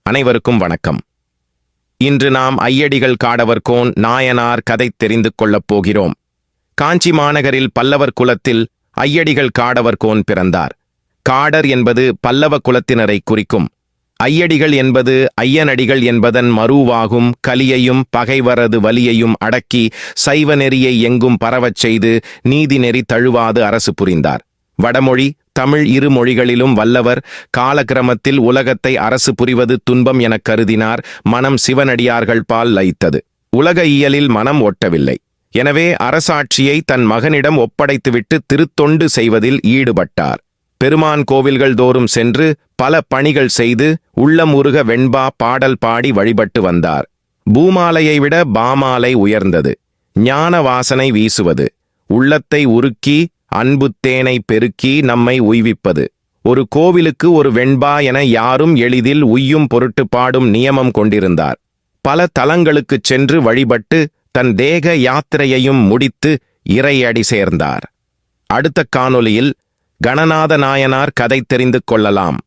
அனைவருக்கும் வணக்கம். இன்று நாம் ஐயடிகள் காடவர்கோன் நாயனார் கதை தெரிந்து கொள்ளப் போகிறோம். காஞ்சி மாநகரில் பல்லவர் குலத்தில் ஐயடிகள் காடவர்கோன் பிறந்தார். காடர் என்பது பல்லவ குலத்தினரை குறிக்கும். ஐயடிகள் என்பது ஐயனடிகள் என்பதன் மறுவாகும். கலியையும் பகைவரது வலியையும் அடக்கி சைவ நெறியை எங்கும் பரவச் செய்து நீதிநெறி தழுவாது அரசு புரிந்தார். வடமொழி தமிழ் இரு மொழிகளிலும் வல்லவர். காலக்கிரமத்தில் உலகத்தை அரசு புரிவது துன்பம் எனக் கருதினார். மனம் சிவனடியார்கள் பால் லயித்தது. உலக இயலில் மனம் ஒட்டவில்லை. எனவே அரசாட்சியை தன் மகனிடம் ஒப்படைத்துவிட்டு திருத்தொண்டு செய்வதில் ஈடுபட்டார். பெருமான் கோவில்கள் தோறும் சென்று பல பணிகள் செய்து உள்ளம் உருக வெண்பா பாடல் பாடி வழிபட்டு வந்தார். பூமாலையை விட பாமாலை உயர்ந்தது. ஞான வாசனை வீசுவது, உள்ளத்தை உருக்கி அன்புத்தேனை பெருக்கி நம்மை உய்விப்பது. ஒரு கோவிலுக்கு ஒரு வெண்பா என யாரும் எளிதில் உய்யும் பொருட்டு பாடும் நியமம் கொண்டிருந்தார். பல தலங்களுக்குச் சென்று வழிபட்டு தன் தேக யாத்திரையையும் முடித்து இறையடி சேர்ந்தார். அடுத்த காணொளியில் கணநாத நாயனார் கதை தெரிந்து கொள்ளலாம்.